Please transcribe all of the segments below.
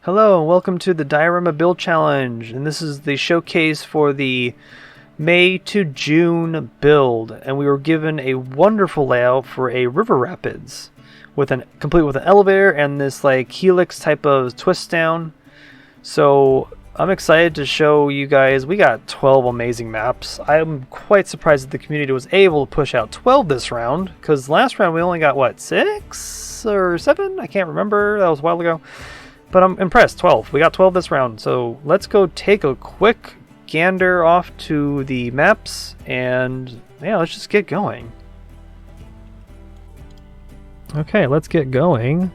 Hello and welcome to the Diorama Build Challenge, and this is the showcase for the May to June build, and we were given a wonderful layout for a river rapids complete with an elevator and this like helix type of twist down. So I'm excited to show you guys. We got 12 amazing maps. I'm quite surprised that the community was able to push out 12 this round, because last round we only got what, 6 or 7? I can't remember, that was a while ago. But I'm impressed, 12. We got 12 this round. So let's go take a quick gander off to the maps and yeah, let's just get going. Okay, let's get going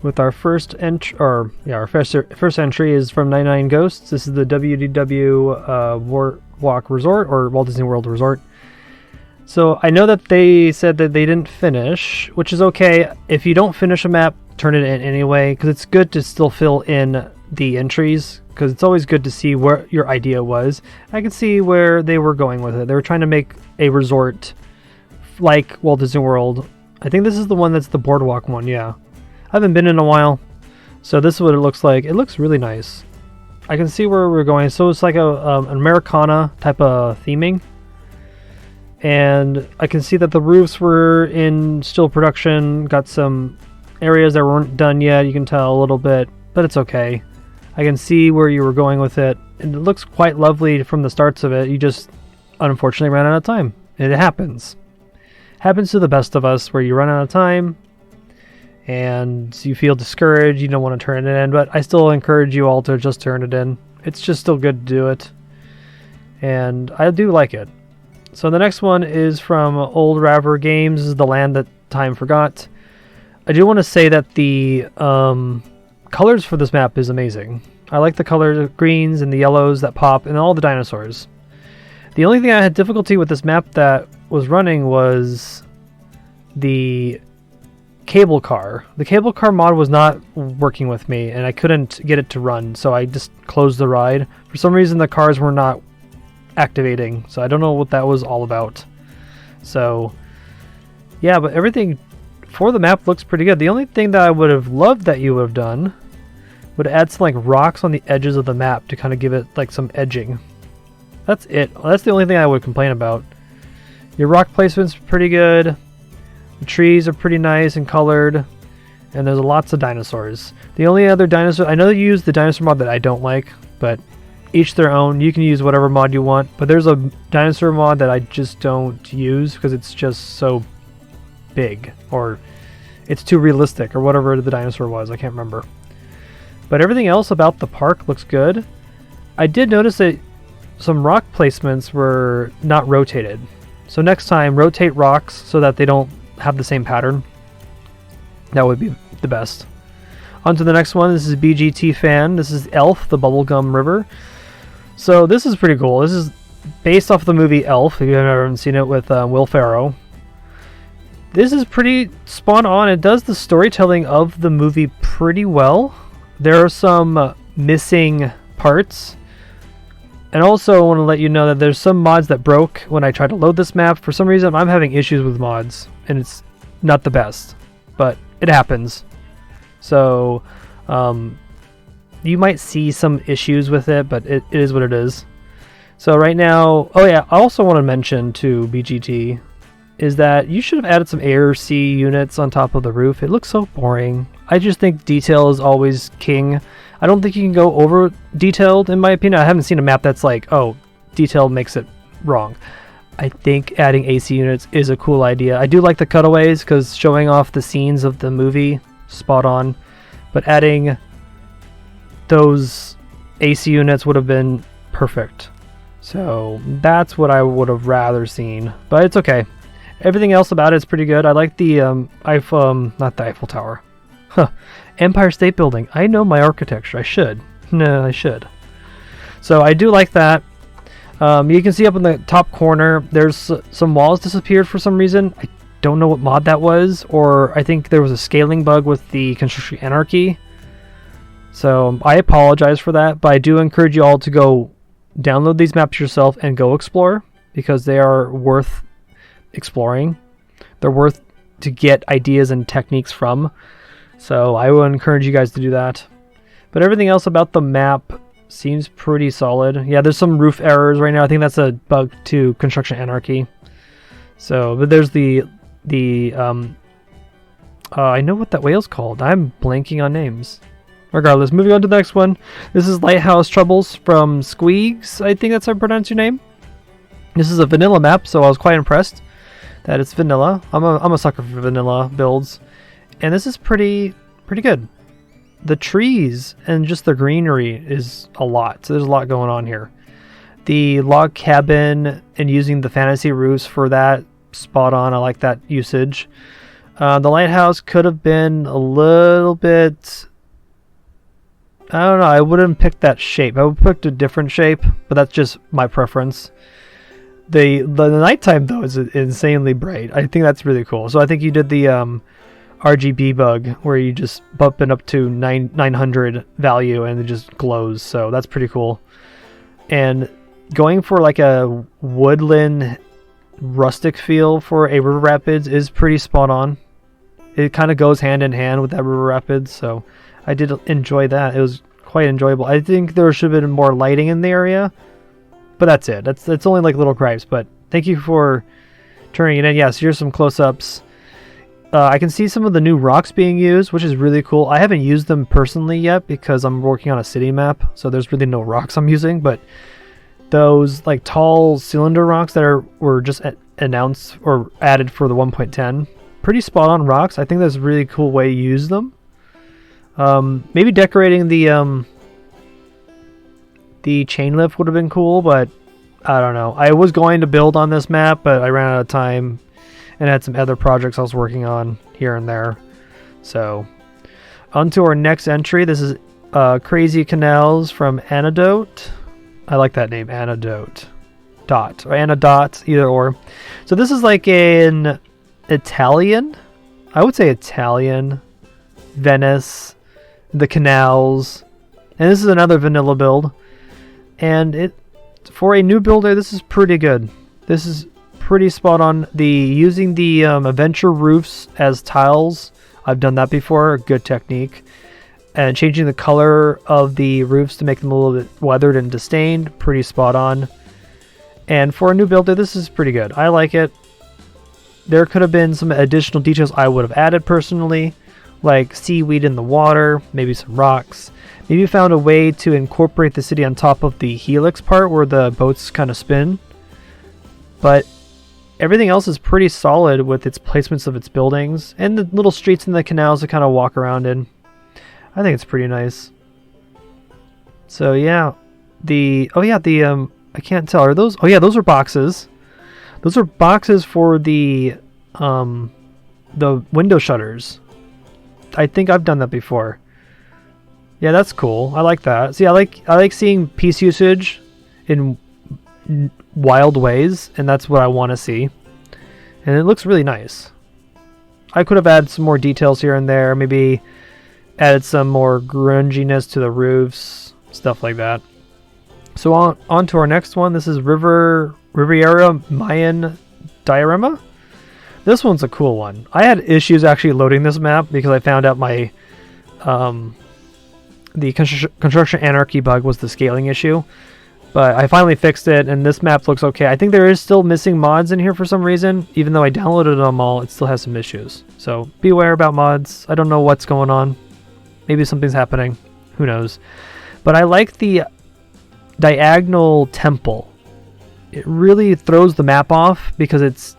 with our first entry. Our first entry is from 99 Ghosts. This is the WDW Boardwalk Resort, or Walt Disney World Resort. So I know that they said that they didn't finish, which is okay. If you don't finish a map, turn it in anyway, because it's good to still fill in the entries, because it's always good to see where your idea was. I can see where they were going with it. They were trying to make a resort like Walt Disney World. I think this is the one that's the boardwalk one, yeah. I haven't been in a while, so this is what it looks like. It looks really nice. I can see where we're going. So it's like an Americana type of theming. And I can see that the roofs were in still production, got some areas that weren't done yet, you can tell a little bit, but it's okay. I can see where you were going with it, and it looks quite lovely from the starts of it. You just unfortunately ran out of time. It happens. Happens to the best of us, where you run out of time and you feel discouraged, you don't want to turn it in, but I still encourage you all to just turn it in. It's just still good to do it, and I do like it. So the next one is from Old Raver Games. This is The Land That Time Forgot. I do want to say that the colors for this map is amazing. I like the colors, the greens and the yellows that pop, and all the dinosaurs. The only thing I had difficulty with this map that was running was the cable car. The cable car mod was not working with me, and I couldn't get it to run, so I just closed the ride. For some reason, the cars were not activating, so I don't know what that was all about. So yeah, but everything for the map looks pretty good. The only thing that I would have loved that you would have done would add some like rocks on the edges of the map to kind of give it like some edging. That's it. That's the only thing I would complain about. Your rock placement's pretty good. The trees are pretty nice and colored, and there's lots of dinosaurs. The only other dinosaur, I know you use the dinosaur mod that I don't like, but each their own. You can use whatever mod you want, but there's a dinosaur mod that I just don't use because it's just so big, or it's too realistic, or whatever the dinosaur was. I can't remember. But everything else about the park looks good. I did notice that some rock placements were not rotated. So next time, rotate rocks so that they don't have the same pattern. That would be the best. On to the next one. This is BGT Fan. This is Elf, the Bubblegum River. So this is pretty cool. This is based off the movie Elf, if you haven't seen it, with Will Ferrell. This is pretty spot on. It does the storytelling of the movie pretty well. There are some missing parts. And also I want to let you know that there's some mods that broke when I tried to load this map. For some reason I'm having issues with mods, and it's not the best, but it happens. So you might see some issues with it, but it is what it is. So right now, oh yeah, I also want to mention to BGT is that you should have added some ARC units on top of the roof. It looks so boring. I just think detail is always king. I don't think you can go over detailed, in my opinion. I haven't seen a map that's like, oh, detail makes it wrong. I think adding AC units is a cool idea. I do like the cutaways because showing off the scenes of the movie, spot on. But adding those AC units would have been perfect. So that's what I would have rather seen. But it's okay. Everything else about it is pretty good. I like the not the Eiffel Tower. Empire State Building. I know my architecture. I should. No, I should. So I do like that. You can see up in the top corner, there's some walls disappeared for some reason. I don't know what mod that was, or I think there was a scaling bug with the Construction Anarchy. So I apologize for that, but I do encourage you all to go download these maps yourself and go explore, because they are worth exploring. They're worth to get ideas and techniques from. So I would encourage you guys to do that. But everything else about the map seems pretty solid. Yeah, there's some roof errors right now. I think that's a bug to Construction Anarchy. So, but there's I know what that whale's called. I'm blanking on names. Regardless, moving on to the next one. This is Lighthouse Troubles from Squeegs. I think that's how I pronounce your name. This is a vanilla map, so I was quite impressed that it's vanilla. I'm a sucker for vanilla builds, and this is pretty good. The trees and just the greenery is a lot, so there's a lot going on here. The log cabin and using the fantasy roofs for that, spot on. I like that usage. The lighthouse could have been a little bit, I don't know, I wouldn't pick that shape. I would pick a different shape, but that's just my preference. The nighttime though is insanely bright. I think that's really cool. So I think you did the RGB bug where you just bump it up to 900 value and it just glows. So that's pretty cool. And going for like a woodland rustic feel for a river rapids is pretty spot on. It kind of goes hand in hand with that river rapids, so I did enjoy that. It was quite enjoyable. I think there should have been more lighting in the area, but that's it. That's only like little gripes, but thank you for turning it in. Yes, here's some close-ups. I can see some of the new rocks being used, which is really cool. I haven't used them personally yet because I'm working on a city map, so there's really no rocks I'm using, but those like tall cylinder rocks that were just announced or added for the 1.10, pretty spot on rocks. I think that's a really cool way to use them. Maybe decorating the chain lift would have been cool, but I don't know. I was going to build on this map, but I ran out of time and had some other projects I was working on here and there. So, on to our next entry. This is Crazy Canals from Antidote. I like that name, Antidote. Dot, or Anadot, either or. So this is like an Italian, I would say Italian, Venice, the canals, and this is another vanilla build. And for a new builder, this is pretty good. This is pretty spot on. Using the adventure roofs as tiles, I've done that before, good technique. And changing the color of the roofs to make them a little bit weathered and disdained, pretty spot on. And for a new builder, this is pretty good. I like it. There could have been some additional details I would have added personally, like seaweed in the water, maybe some rocks. Maybe found a way to incorporate the city on top of the helix part where the boats kind of spin. But everything else is pretty solid with its placements of its buildings and the little streets and the canals to kind of walk around in. I think it's pretty nice. So yeah, I can't tell. Are those? Oh yeah, those are boxes. Those are boxes for the window shutters. I think I've done that before. Yeah, that's cool. I like that. See, I like seeing piece usage in wild ways, and that's what I want to see. And it looks really nice. I could have added some more details here and there. Maybe added some more grunginess to the roofs, stuff like that. So on to our next one. This is Rivera Mayan Diorama. This one's a cool one. I had issues actually loading this map because I found out my the construction anarchy bug was the scaling issue. But I finally fixed it, and this map looks okay. I think there is still missing mods in here for some reason. Even though I downloaded them all, it still has some issues. So beware about mods. I don't know what's going on. Maybe something's happening. Who knows? But I like the diagonal temple. It really throws the map off because it's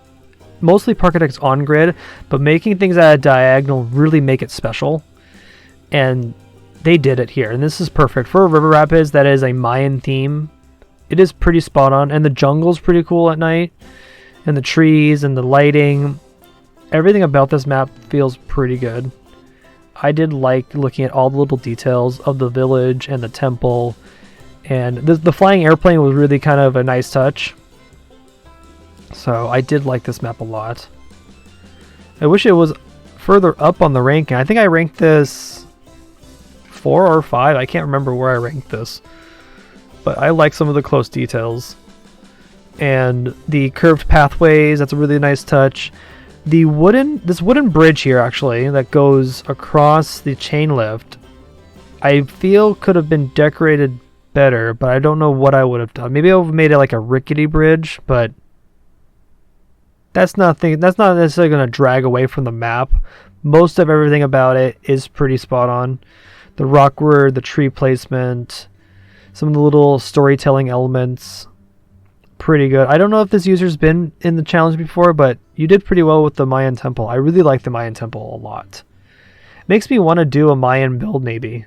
mostly Parkitect's on grid, but making things at a diagonal really make it special. And they did it here, and this is perfect for River Rapids. That is a Mayan theme. It is pretty spot on, and the jungle's pretty cool at night, and the trees and the lighting. Everything about this map feels pretty good. I did like looking at all the little details of the village and the temple, and the flying airplane was really kind of a nice touch. So I did like this map a lot. I wish it was further up on the ranking. I think I ranked this 4 or 5. I can't remember where I ranked this. But I like some of the close details. And the curved pathways, that's a really nice touch. This wooden bridge here actually that goes across the chain lift I feel could have been decorated better, but I don't know what I would have done. Maybe I would have made it like a rickety bridge, but that's not necessarily going to drag away from the map. Most of everything about it is pretty spot on. The rockwork, the tree placement, some of the little storytelling elements, pretty good. I don't know if this user's been in the challenge before, but you did pretty well with the Mayan temple. I really like the Mayan temple a lot. Makes me want to do a Mayan build maybe.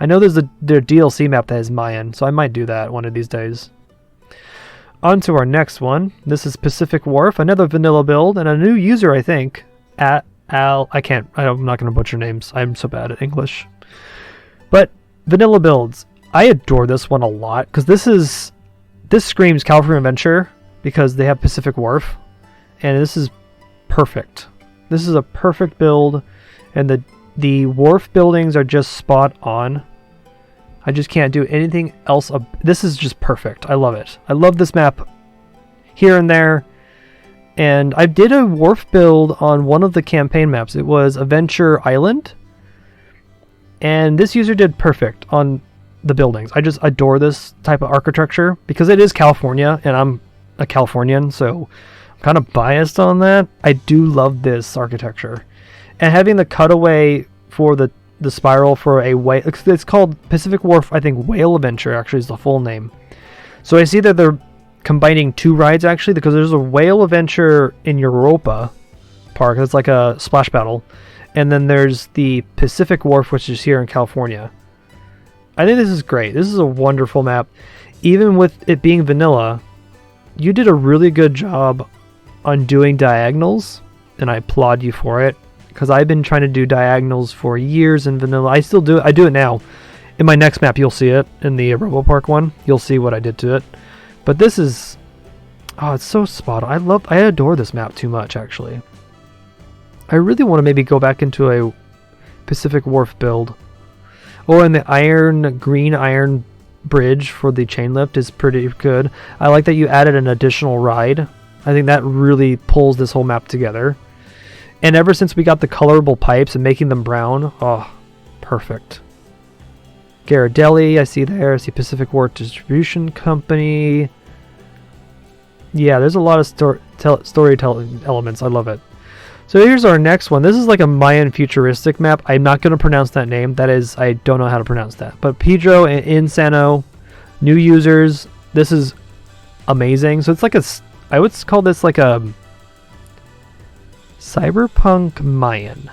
I know there's their DLC map that has Mayan, so I might do that one of these days. On to our next one. This is Pacific Wharf, another vanilla build, and a new user, I think. I'm not going to butcher names. I'm so bad at English. But vanilla builds. I adore this one a lot, because this screams California Adventure, because they have Pacific Wharf, and this is perfect. This is a perfect build, and the wharf buildings are just spot on. I just can't do anything else. This is just perfect. I love it. I love this map here and there. And I did a wharf build on one of the campaign maps. It was Adventure Island. And this user did perfect on the buildings. I just adore this type of architecture because it is California and I'm a Californian, so I'm kind of biased on that. I do love this architecture. And having the cutaway for the spiral for a whale, it's called Pacific Wharf, I think Whale Adventure actually is the full name. So I see that they're combining two rides actually, because there's a Whale Adventure in Europa Park, that's like a splash battle, and then there's the Pacific Wharf, which is here in California. I think this is great. This is a wonderful map. Even with it being vanilla, you did a really good job on doing diagonals, and I applaud you for it. Because I've been trying to do diagonals for years in vanilla. I still do it. I do it now. In my next map, you'll see it. In the Robo Park one, you'll see what I did to it. But this is... oh, it's so spot on. I adore this map too much, actually. I really want to maybe go back into a Pacific Wharf build. Oh, and the green iron bridge for the chain lift is pretty good. I like that you added an additional ride. I think that really pulls this whole map together. And ever since we got the colorable pipes and making them brown, oh, perfect. Ghirardelli, I see there. I see Pacific Wharf Distribution Company. Yeah, there's a lot of storytelling elements. I love it. So here's our next one. This is like a Mayan futuristic map. I'm not going to pronounce that name. That is, I don't know how to pronounce that. But Pedro and Insano, new users. This is amazing. So it's like I would call this like a Cyberpunk Mayan.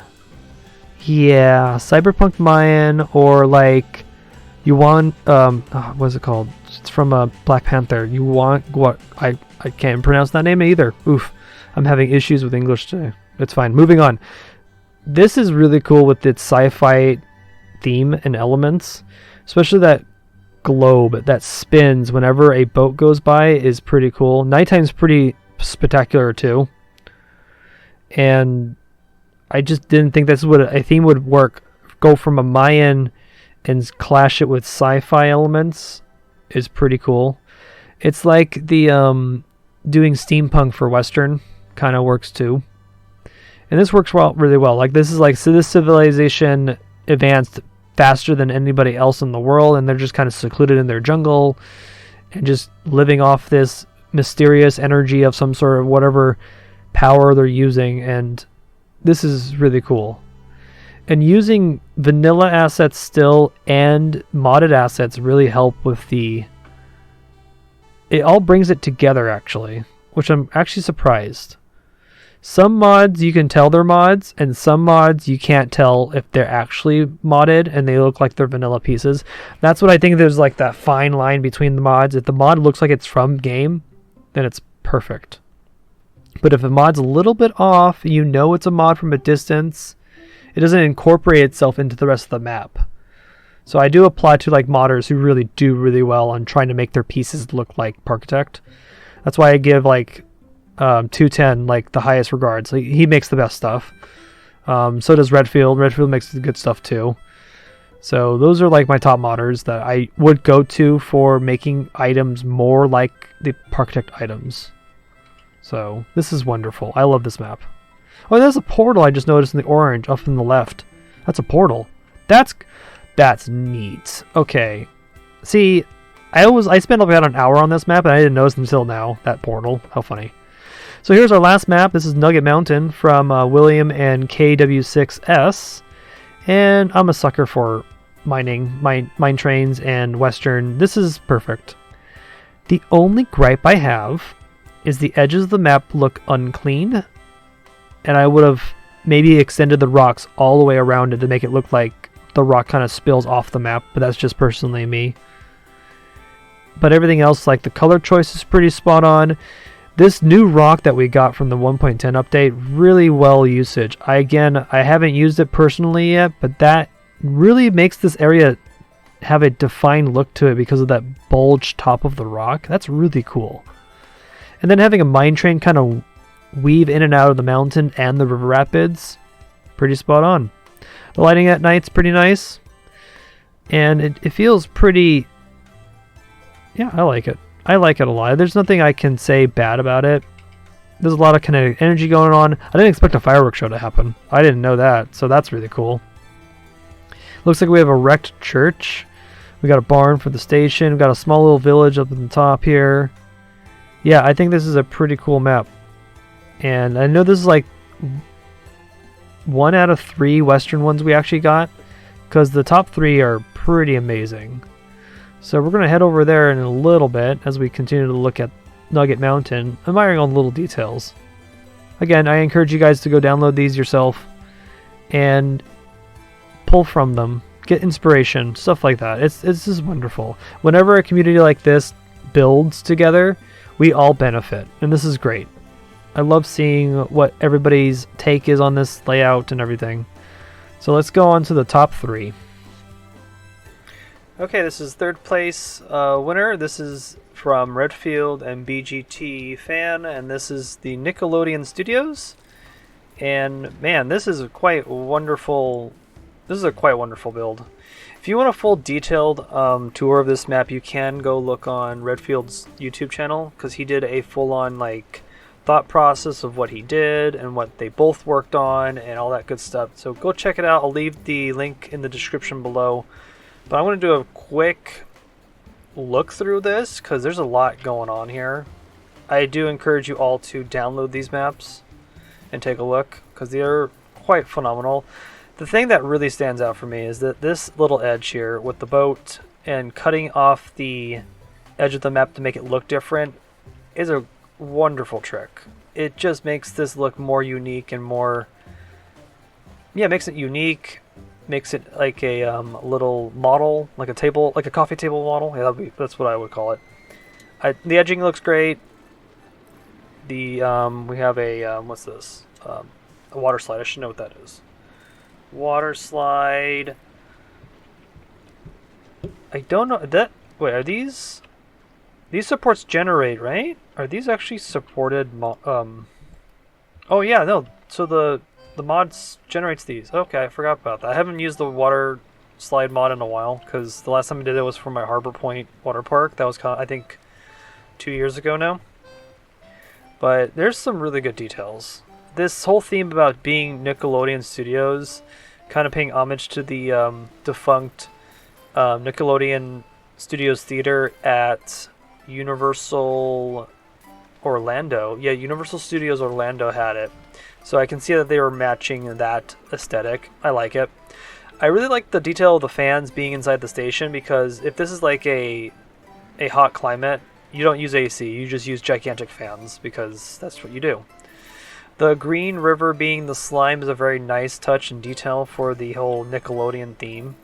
Yeah, Cyberpunk Mayan, or like you want what's it called? It's from Black Panther. You want what? I can't pronounce that name either. Oof. I'm having issues with English today. It's fine. Moving on. This is really cool with its sci-fi theme and elements, especially that globe that spins whenever a boat goes by is pretty cool. Nighttime's pretty spectacular too. And I just didn't think this is what a theme would work. Go from a Mayan and clash it with sci-fi elements is pretty cool. It's like the doing steampunk for Western kind of works too. And this works really well. Like this civilization advanced faster than anybody else in the world, and they're just kind of secluded in their jungle and just living off this mysterious energy of some sort of whatever power they're using, and this is really cool. And using vanilla assets still and modded assets really help with it all brings it together actually, which I'm actually surprised. Some mods you can tell they're mods, and some mods you can't tell if they're actually modded and they look like they're vanilla pieces. That's what I think. There's like that fine line between the mods. If the mod looks like it's from game, then it's perfect. But if a mod's a little bit off, you know it's a mod from a distance, it doesn't incorporate itself into the rest of the map. So I do apply to like modders who really do really well on trying to make their pieces look like Parkitect. That's why I give like 210 like the highest regards. Like, he makes the best stuff. So does Redfield. Redfield makes the good stuff too. So those are like my top modders that I would go to for making items more like the Parkitect items. So this is wonderful. I love this map. Oh, there's a portal I just noticed in the orange up in the left. That's a portal. That's That's neat. Okay. See, I spent about an hour on this map and I didn't notice until now. That portal. How funny. So here's our last map. This is Nugget Mountain from William and KW6S. And I'm a sucker for mine trains and Western. This is perfect. The only gripe I have is the edges of the map look unclean. And I would have maybe extended the rocks all the way around it to make it look like the rock kind of spills off the map. But that's just personally me. But everything else, like the color choice is pretty spot on. This new rock that we got from the 1.10 update, really well usage. I haven't used it personally yet, but that really makes this area have a defined look to it because of that bulge top of the rock. That's really cool. And then having a mine train kind of weave in and out of the mountain and the river rapids, pretty spot on. The lighting at night's pretty nice. And it feels pretty... Yeah, I like it. I like it a lot. There's nothing I can say bad about it. There's a lot of kinetic energy going on. I didn't expect a fireworks show to happen. I didn't know that, so that's really cool. Looks like we have a wrecked church. We got a barn for the station. We got a small little village up at the top here. Yeah, I think this is a pretty cool map. And I know this is like 1 out of 3 Western ones we actually got, because the top 3 are pretty amazing. So we're going to head over there in a little bit as we continue to look at Nugget Mountain, admiring all the little details. Again, I encourage you guys to go download these yourself and pull from them, get inspiration, stuff like that. It's just wonderful. Whenever a community like this builds together, we all benefit, and this is great. I love seeing what everybody's take is on this layout and everything. So let's go on to the top 3. Okay, this is third place winner. This is from Redfield and BGT Fan, and this is the Nickelodeon Studios. And man, this is a quite wonderful. This is a quite wonderful build. If you want a full detailed tour of this map, you can go look on Redfield's YouTube channel, because he did a full-on like thought process of what he did and what they both worked on and all that good stuff. So go check it out. I'll leave the link in the description below. But I want to do a quick look through this because there's a lot going on here. I do encourage you all to download these maps and take a look because they're quite phenomenal. The thing that really stands out for me is that this little edge here with the boat and cutting off the edge of the map to make it look different is a wonderful trick. It just makes this look more unique and more... Yeah, it makes it unique. Makes it like a little model, like a table, like a coffee table model. Yeah, that's what I would call it. The edging looks great. We have a what's this? A water slide. I should know what that is. Water slide. I don't know that. Wait, are these? These supports generate, right? Are these actually supported? Oh yeah, no. So the mods generates these. Okay, I forgot about that. I haven't used the water slide mod in a while because the last time I did it was for my Harbor Point water park. That was I think 2 years ago now. But there's some really good details. This whole theme about being Nickelodeon Studios, kind of paying homage to the defunct Nickelodeon Studios Theater at Universal Orlando. Yeah, Universal Studios Orlando had it. So I can see that they were matching that aesthetic. I like it. I really like the detail of the fans being inside the station because if this is like a hot climate, you don't use AC. You just use gigantic fans because that's what you do. The green river being the slime is a very nice touch and detail for the whole Nickelodeon theme.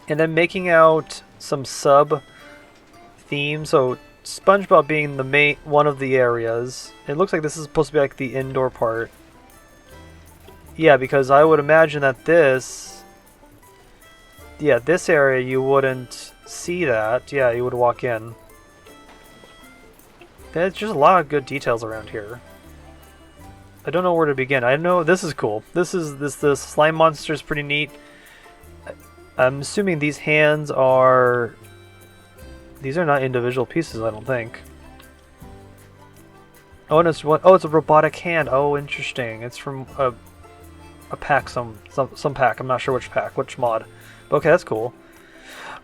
And then making out some sub themes. So SpongeBob being the main one of the areas. It looks like this is supposed to be like the indoor part. Yeah, because I would imagine that this area you wouldn't see that. Yeah, you would walk in. There's just a lot of good details around here. I don't know where to begin. I know this is cool. The slime monster is pretty neat. I'm assuming these hands are... These are not individual pieces, I don't think. Oh, and it's one. Oh, it's a robotic hand. Oh, interesting. It's from a pack, some pack. I'm not sure which pack, which mod. Okay, that's cool.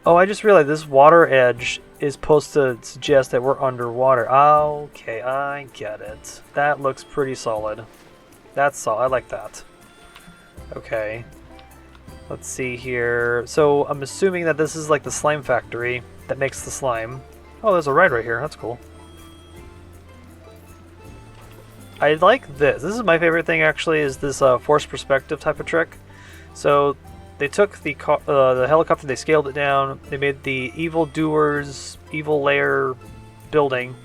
Oh, I just realized this water edge is supposed to suggest that we're underwater. Okay, I get it. That looks pretty solid. That's solid. I like that. Okay. Let's see here. So I'm assuming that this is like the slime factory that makes the slime. Oh, there's a ride right here. That's cool. I like this. This is my favorite thing actually, is this forced perspective type of trick. So they took the helicopter, they scaled it down, they made the evildoers, evil lair building,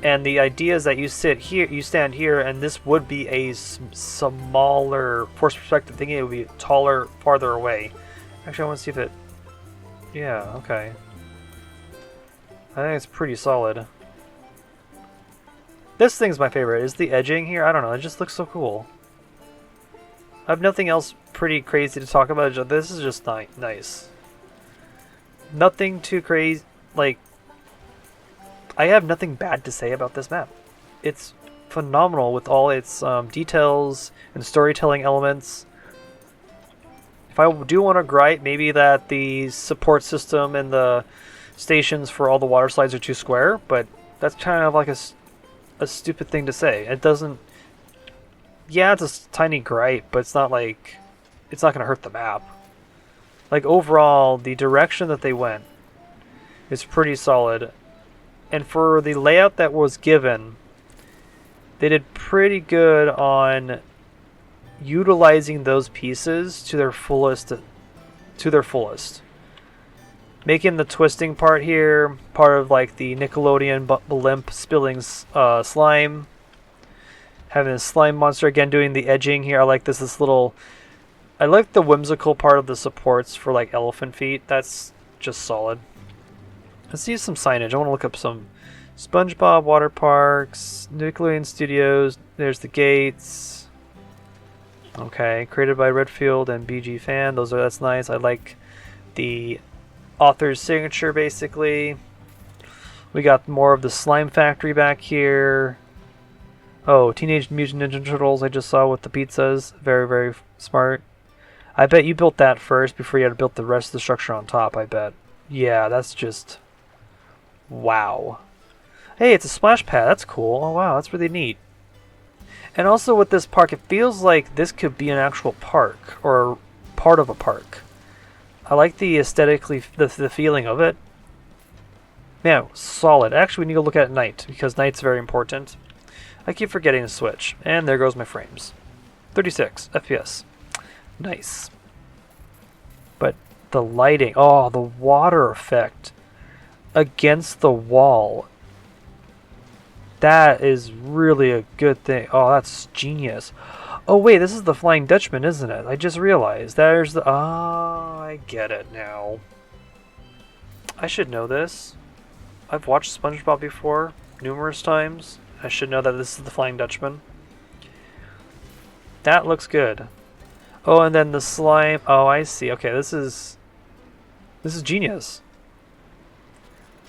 and the idea is that you sit here, you stand here, and this would be a smaller forced perspective thingy. It would be taller, farther away. Actually, I want to see if it. Yeah, okay. I think it's pretty solid. This thing's my favorite. Is the edging here? I don't know. It just looks so cool. I have nothing else pretty crazy to talk about. This is just nice. Nothing too crazy. Like, I have nothing bad to say about this map. It's phenomenal with all its details and storytelling elements. If I do want to gripe, maybe that the support system and the stations for all the water slides are too square, but that's kind of like a stupid thing to say. It doesn't. Yeah, it's a tiny gripe, but it's not like it's not going to hurt the map. Like overall, the direction that they went is pretty solid, and for the layout that was given, they did pretty good on utilizing those pieces to their fullest. Making the twisting part here part of like the Nickelodeon blimp spilling slime. Having a slime monster again doing the edging here. I like this little. I like the whimsical part of the supports for like elephant feet. That's just solid. Let's see some signage. I want to look up some SpongeBob water parks, Nickelodeon Studios. There's the gates. Okay, created by Redfield and BG Fan. That's nice. I like the author's signature basically. We got more of the slime factory back here. Oh, Teenage Mutant Ninja Turtles I just saw with the pizzas. Very, very smart. I bet you built that first before you had to build the rest of the structure on top, I bet. Yeah, that's just. Wow. Hey, it's a splash pad. That's cool. Oh, wow, that's really neat. And also with this park, it feels like this could be an actual park or part of a park. I like the aesthetically, the feeling of it. Man, solid. Actually, we need to look at night because night's very important. I keep forgetting to switch. And there goes my frames. 36 FPS. Nice. But the lighting. Oh, the water effect against the wall. That is really a good thing. Oh, that's genius. Oh, wait, this is the Flying Dutchman, isn't it? I just realized. There's the... Oh, I get it now. I should know this. I've watched SpongeBob before, numerous times. I should know that this is the Flying Dutchman. That looks good. Oh, and then the slime. Oh, I see. Okay, this is genius.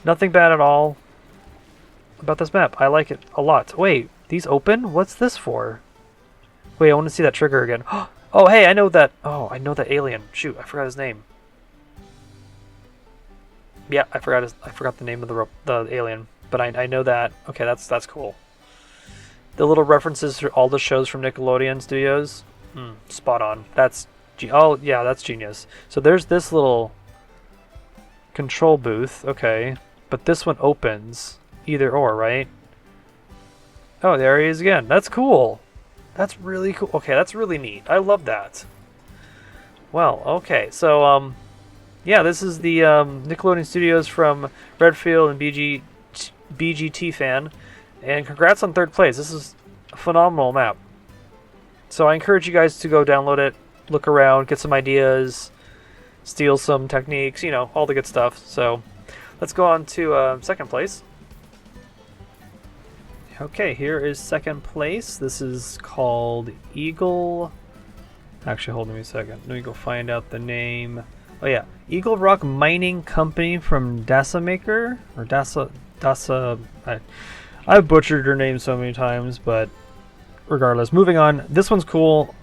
Nothing bad at all about this map. I like it a lot. Wait, these open? What's this for? Wait, I want to see that trigger again. Oh, hey, I know that. Oh, I know that alien. Shoot, I forgot his name. Yeah, I forgot the name of the alien, but I know that. Okay, that's cool. The little references to all the shows from Nickelodeon Studios, spot on. Oh yeah, that's genius. So there's this little control booth. Okay, but this one opens either or, right? Oh, there he is again. That's cool. That's really cool. Okay, that's really neat. I love that. Well, okay, so yeah, this is the Nickelodeon Studios from Redfield and BGT Fan. And congrats on third place. This is a phenomenal map. So I encourage you guys to go download it, look around, get some ideas, steal some techniques, you know, all the good stuff. So let's go on to second place. Okay, here is second place. This is called Eagle. Actually, hold on a second. Let me go find out the name. Oh yeah, Eagle Rock Mining Company from Dasamaker or Dasa. I've butchered her name so many times, but regardless. Moving on. This one's cool.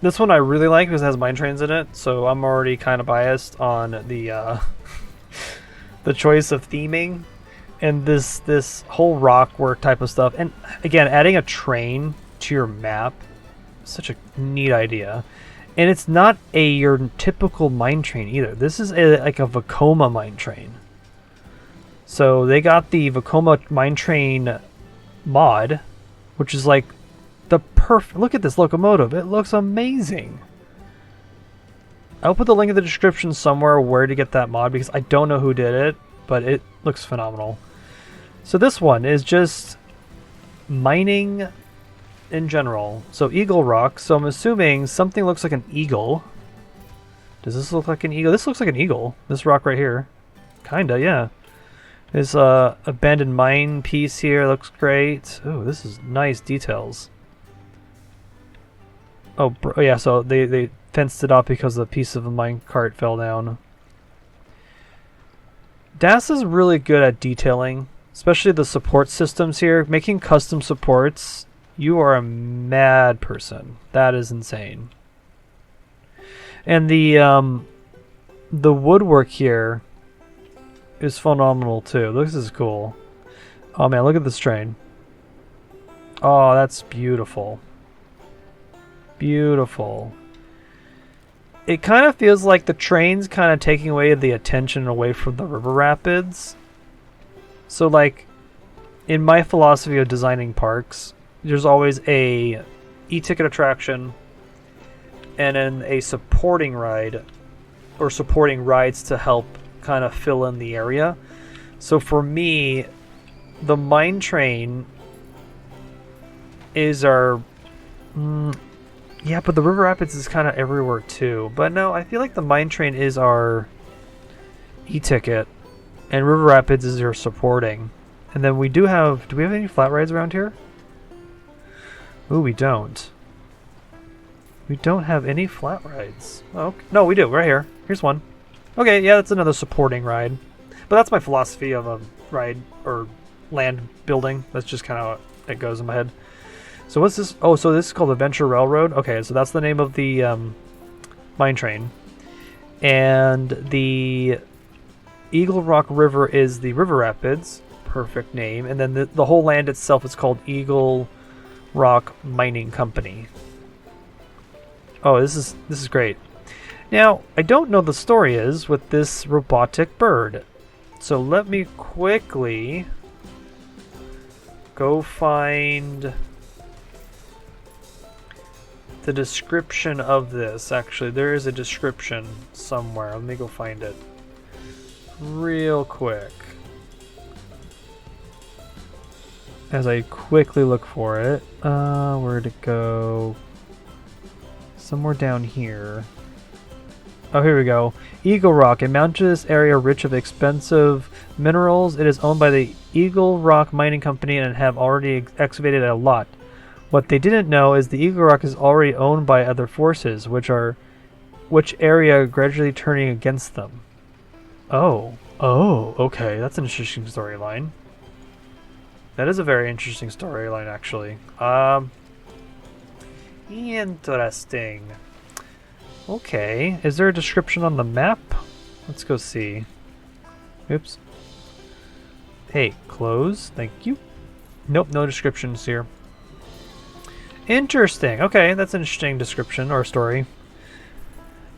This one I really like because it has mine trains in it, so I'm already kind of biased on the the choice of theming and this whole rock work type of stuff. And again, adding a train to your map, such a neat idea. And it's not your typical mine train either. This is like a Vekoma mine train. So they got the Vekoma mine train mod, which is like the perfect. Look at this locomotive. It looks amazing. I'll put the link in the description somewhere where to get that mod because I don't know who did it, but it looks phenomenal. So this one is just mining in general. So Eagle Rock. So I'm assuming something looks like an eagle. Does this look like an eagle? This looks like an eagle. This rock right here. Kinda, yeah. There's a abandoned mine piece here. Looks great. Oh, this is nice details. Oh, yeah, so they fenced it off because the piece of a mine cart fell down. DAS is really good at detailing, especially the support systems here. Making custom supports, you are a mad person. That is insane. And the woodwork here is phenomenal too. This is cool. Oh man, look at this train. Oh, that's beautiful. Beautiful. It kind of feels like the train's kind of taking away the attention away from the river rapids. So like, in my philosophy of designing parks, there's always a e-ticket attraction and then a supporting ride or supporting rides to help kind of fill in the area. So for me, the mine train is our yeah, but the river rapids is kind of everywhere too. But no, I feel like the mine train is our e-ticket and river rapids is our supporting. And then we do we have any flat rides around here? Ooh, we don't. We don't have any flat rides. Oh, okay. No, we do, right here. Here's one. Okay, yeah, that's another supporting ride. But that's my philosophy of a ride or land building. That's just kind of how it goes in my head. So what's this? Oh, so this is called Adventure Railroad. Okay, so that's the name of the mine train. And the Eagle Rock River is the River Rapids. Perfect name. And then the whole land itself is called Eagle Rock Mining Company. Oh, this is great. Now, I don't know the story is with this robotic bird. So let me quickly go find the description of this. Actually, there is a description somewhere. Let me go find it real quick as I quickly look for it. Where'd it go? Somewhere down here. Oh, here we go. Eagle Rock, a mountainous area rich of expensive minerals. It is owned by the Eagle Rock Mining Company and have already excavated a lot. What they didn't know is the Eagle Rock is already owned by other forces, which area gradually turning against them. Oh, okay, that's an interesting storyline. That is a very interesting storyline, actually. Interesting. Okay, is there a description on the map? Let's go see. Oops. Hey, close, thank you. Nope, no descriptions here. Interesting. Okay, that's an interesting description or story.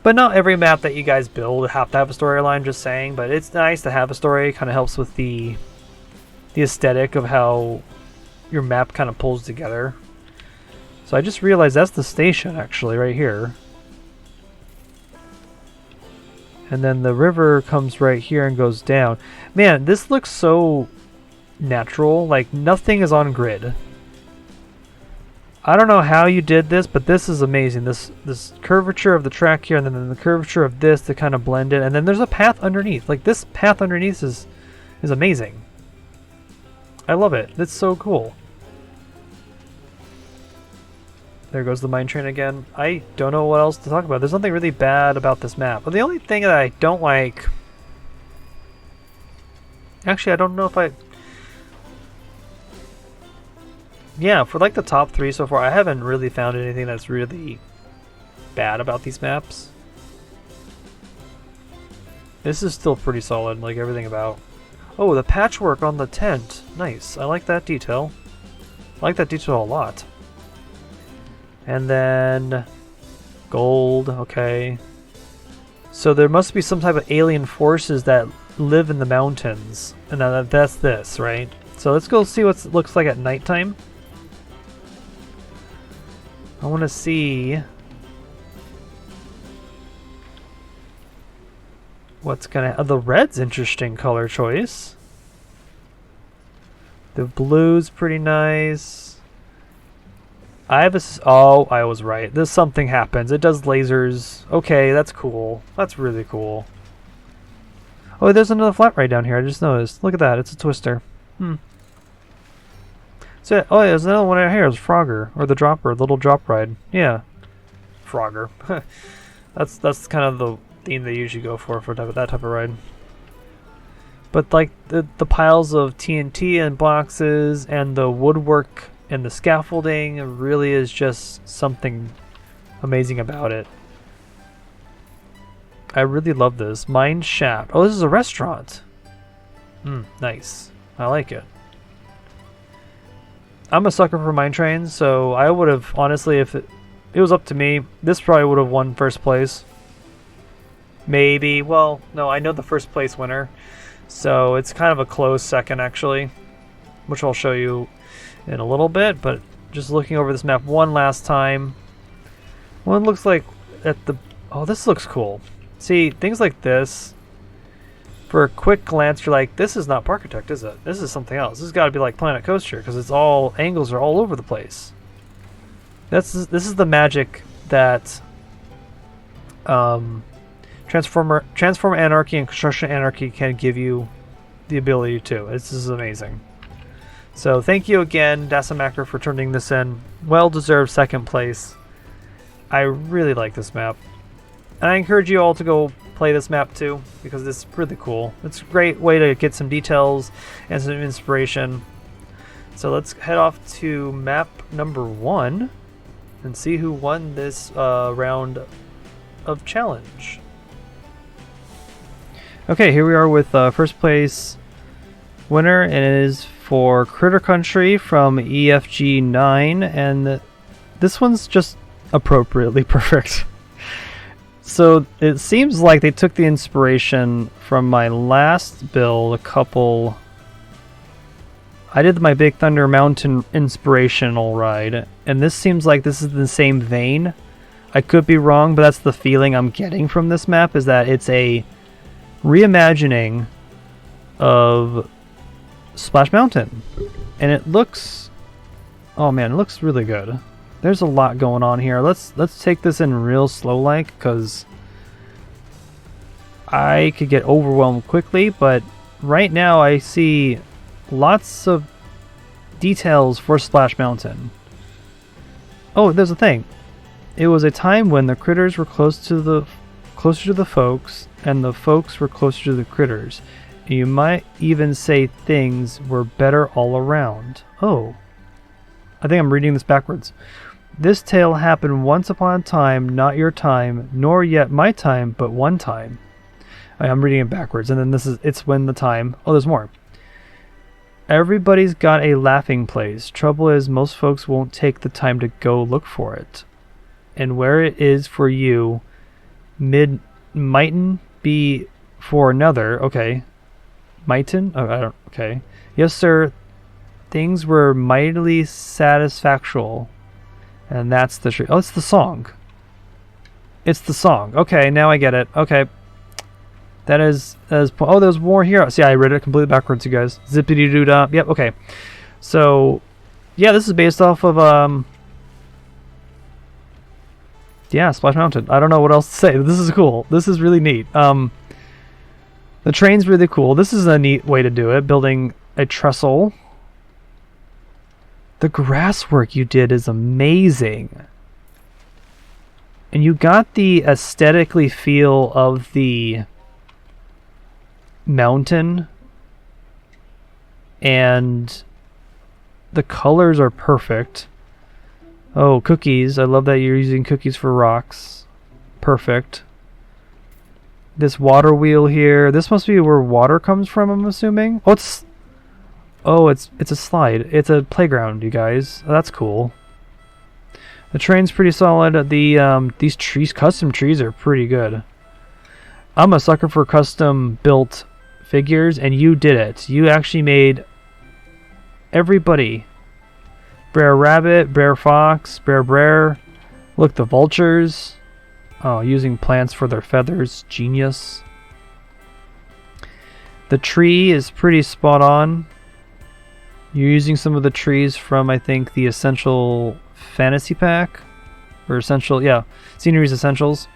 But not every map that you guys build have to have a storyline, just saying. But it's nice to have a story. Kind of helps with the aesthetic of how your map kind of pulls together. So I just realized that's the station, actually, right here. And then the river comes right here and goes down. Man, this looks so natural. Like, nothing is on grid. I don't know how you did this, but this is amazing. This curvature of the track here, and then the curvature of this to kind of blend it. And then there's a path underneath. Like, this path underneath is amazing. I love it. It's so cool. There goes the mine train again. I don't know what else to talk about. There's nothing really bad about this map. But the only thing that I don't like... Actually, I don't know if I... Yeah, for like the top 3 so far, I haven't really found anything that's really bad about these maps. This is still pretty solid, like everything about. Oh, the patchwork on the tent. Nice. I like that detail. I like that detail a lot. And then gold, okay. So there must be some type of alien forces that live in the mountains. And that's this, right? So let's go see what it looks like at nighttime. I want to see what's gonna. The red's interesting color choice. The blue's pretty nice. I was right. This something happens. It does lasers. Okay, that's cool. That's really cool. Oh, there's another flat right down here. I just noticed. Look at that. It's a twister. So, oh, yeah, there's another one right here. It's Frogger, or the Dropper, the little drop ride. Yeah, Frogger. that's kind of the theme they usually go for that type of ride. But like the piles of TNT and boxes and the woodwork and the scaffolding really is just something amazing about it. I really love this. Mine Shaft. Oh, this is a restaurant. Nice. I like it. I'm a sucker for mine trains, so I would have, honestly, if it was up to me, this probably would have won first place. Maybe. Well, no, I know the first place winner. So it's kind of a close second, actually, which I'll show you in a little bit. But just looking over this map one last time, one looks like at the... Oh, this looks cool. See, things like this, for a quick glance, you're like, this is not Parkitect, is it? This is something else. This has got to be like Planet Coaster, because it's all... angles are all over the place. This is the magic that... Transformer Anarchy and Construction Anarchy can give you the ability to. This is amazing. So thank you again, Dasamaker, for turning this in. Well-deserved second place. I really like this map. And I encourage you all to go play this map too, because it's really cool. It's a great way to get some details and some inspiration. So let's head off to map number 1 and see who won this round of challenge. Okay, here we are with first place winner, and it is for Critter Country from EFG9, and this one's just appropriately perfect. So it seems like they took the inspiration from my last build, I did my Big Thunder Mountain inspirational ride, and this seems like this is the same vein. I could be wrong, but that's the feeling I'm getting from this map, is that it's a reimagining of Splash Mountain, and it looks, oh man, it looks really good. There's a lot going on here. Let's take this in real slow, like, because I could get overwhelmed quickly, but right now I see lots of details for Splash Mountain. Oh, there's a thing. It was a time when the critters were closer to the folks, and the folks were closer to the critters. You might even say things were better all around. Oh, I think I'm reading this backwards. This tale happened once upon a time, not your time, nor yet my time, but one time. I'm reading it backwards, and then it's when the time. Oh, there's more. Everybody's got a laughing place. Trouble is, most folks won't take the time to go look for it. And where it is for you, mightn't be for another. Okay. Mightn't? Oh, I don't. Okay. Yes, sir. Things were mightily satisfactual. And that's the truth. Oh, it's the song. It's the song. Okay, now I get it. Okay. That is... oh, there's more here. See, I read it completely backwards, you guys. Zippity-doo-dah. Yep, okay. So, yeah, this is based off of, yeah, Splash Mountain. I don't know what else to say. This is cool. This is really neat. The train's really cool. This is a neat way to do it. Building a trestle. The grass work you did is amazing. And you got the aesthetically feel of the mountain. And the colors are perfect. Oh, cookies. I love that you're using cookies for rocks. Perfect. This water wheel here. This must be where water comes from, I'm assuming. Oh, it's a slide. It's a playground, you guys. Oh, that's cool. The train's pretty solid. These trees, custom trees, are pretty good. I'm a sucker for custom built figures, and you did it. You actually made everybody. Brer Rabbit, Brer Fox, Brer. Look, the vultures. Oh, using plants for their feathers. Genius. The tree is pretty spot on. You're using some of the trees from, I think, the Essential Fantasy Pack. Or Essential, yeah. Sceneries Essentials.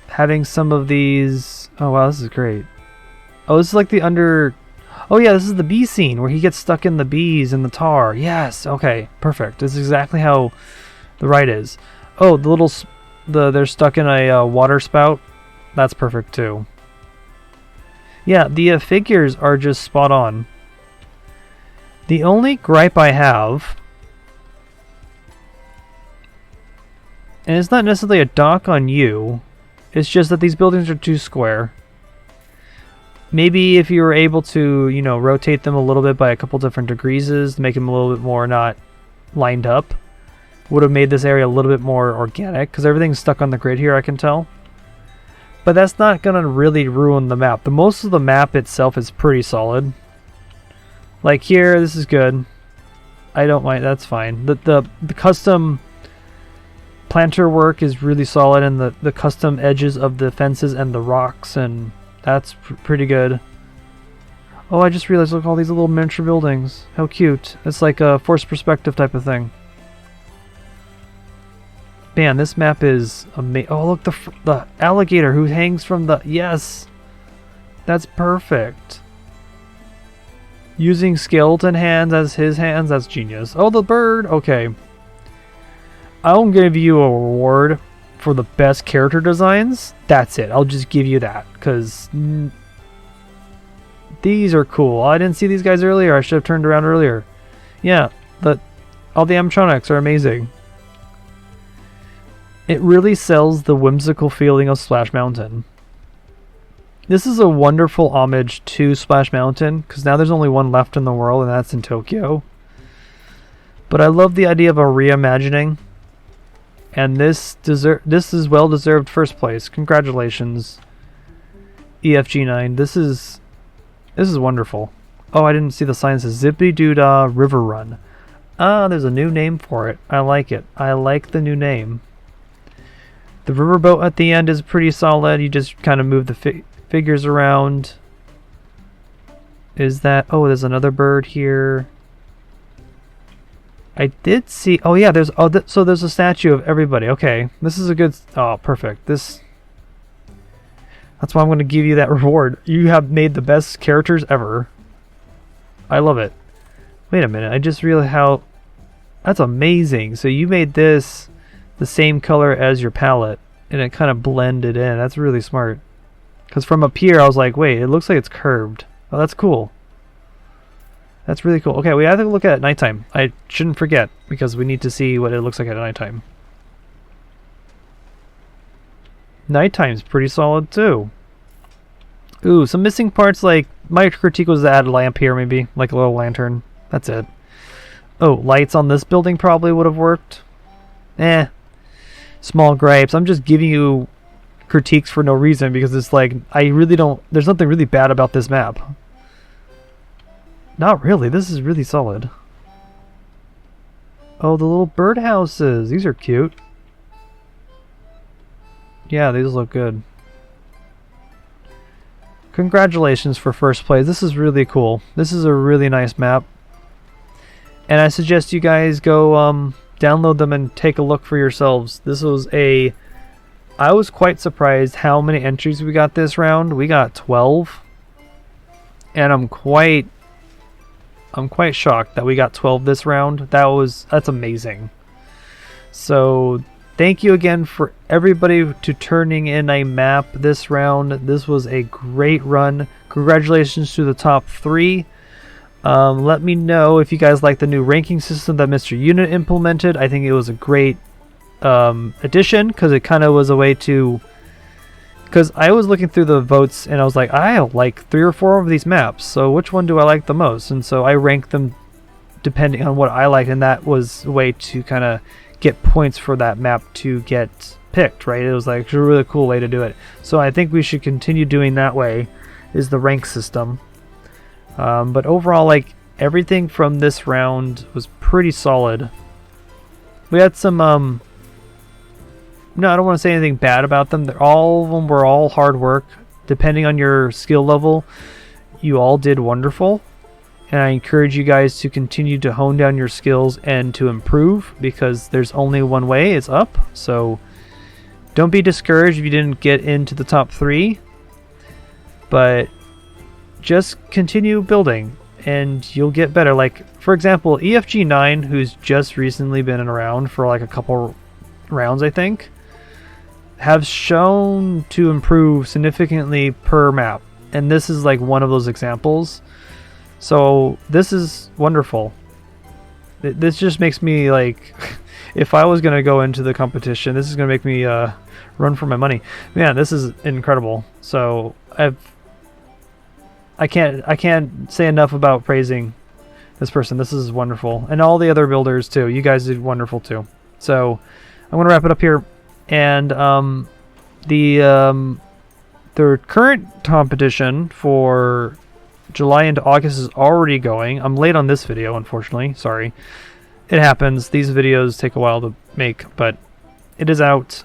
Having some of these... Oh, wow, this is great. Oh, this is like the under... Oh, yeah, this is the bee scene where he gets stuck in the bees and the tar. Yes, okay, perfect. This is exactly how the ride is. Oh, they're stuck in a water spout. That's perfect, too. Yeah, the figures are just spot on. The only gripe I have... And it's not necessarily a dock on you... It's just that these buildings are too square. Maybe if you were able to, you know, rotate them a little bit by a couple different degrees to make them a little bit more not lined up, would have made this area a little bit more organic, because everything's stuck on the grid here, I can tell. But that's not going to really ruin the map. Most of the map itself is pretty solid. Like here, this is good. I don't mind, that's fine. The custom... planter work is really solid, and the custom edges of the fences and the rocks, and that's pretty good. Oh, I just realized, look, all these little miniature buildings. How cute. It's like a forced perspective type of thing. Man, this map is amazing. Oh, look, the alligator who hangs from the... Yes! That's perfect. Using skeleton hands as his hands, that's genius. Oh, the bird! Okay. I'll give you a reward for the best character designs. That's it. I'll just give you that, because these are cool. I didn't see these guys earlier. I should have turned around earlier. Yeah, all the animatronics are amazing. It really sells the whimsical feeling of Splash Mountain. This is a wonderful homage to Splash Mountain, because now there's only one left in the world, and that's in Tokyo. But I love the idea of a reimagining. And this is well-deserved first place. Congratulations, EFG9. This is wonderful. Oh, I didn't see the sign that says Zippity Doodah River Run. Ah, there's a new name for it. I like it. I like the new name. The riverboat at the end is pretty solid. You just kind of move the figures around. Is that... Oh, there's another bird here. I did see... Oh, yeah, there's... Oh, so there's a statue of everybody. Okay, this is a good... Oh, perfect. That's why I'm going to give you that reward. You have made the best characters ever. I love it. Wait a minute, I just realized how... That's amazing. So you made this the same color as your palette, and it kind of blended in. That's really smart. Because from up here, I was like, wait, it looks like it's curved. Oh, that's cool. That's really cool. Okay, we have to look at it at nighttime. I shouldn't forget, because we need to see what it looks like at nighttime. Nighttime's pretty solid, too. Ooh, some missing parts, like... My critique was to add a lamp here, maybe. Like a little lantern. That's it. Oh, lights on this building probably would have worked. Small gripes. I'm just giving you critiques for no reason, because it's like, I really don't... There's nothing really bad about this map. Not really. This is really solid. Oh, the little birdhouses. These are cute. Yeah, these look good. Congratulations for first place. This is really cool. This is a really nice map. And I suggest you guys go download them and take a look for yourselves. This was a... I was quite surprised how many entries we got this round. We got 12. And I'm quite shocked that we got 12 this round. That's amazing. So thank you again for everybody to turning in a map this round. This was a great run. Congratulations to the top 3. Let me know if you guys like the new ranking system that Mr. Unit implemented. I think it was a great addition, because it kind of was a way to... Because I was looking through the votes and I was like, I like 3 or 4 of these maps, so which one do I like the most? And so I ranked them depending on what I liked, and that was a way to kind of get points for that map to get picked, right? It was like a really cool way to do it. So I think we should continue doing that way, is the rank system. But overall, like, everything from this round was pretty solid. We had some, no, I don't want to say anything bad about them. All of them were all hard work. Depending on your skill level, you all did wonderful. And I encourage you guys to continue to hone down your skills and to improve, because there's only one way, it's up. So don't be discouraged if you didn't get into the top 3. But just continue building and you'll get better. Like, for example, EFG9, who's just recently been around for like a couple rounds, I think, have shown to improve significantly per map, and this is like one of those examples. So this is wonderful. This just makes me like, if I was gonna go into the competition, this is gonna make me run for my money. Man, this is incredible. So I can't say enough about praising this person. This is wonderful, and all the other builders too. You guys did wonderful too. So I'm gonna wrap it up here. And the current competition for July into August is already going. I'm late on this video, unfortunately. Sorry. It happens. These videos take a while to make, but it is out.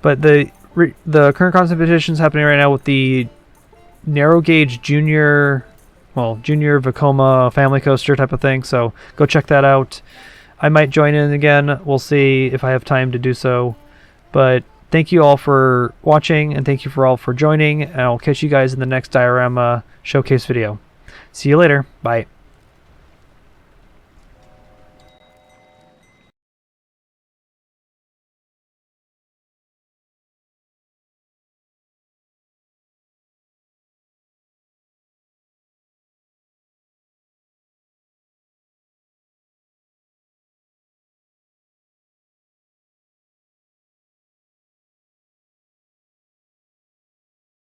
But the current competition is happening right now with the narrow gauge junior Vekoma family coaster type of thing. So go check that out. I might join in again. We'll see if I have time to do so. But thank you all for watching, and thank you for all for joining, and I'll catch you guys in the next diorama showcase video. See you later. Bye.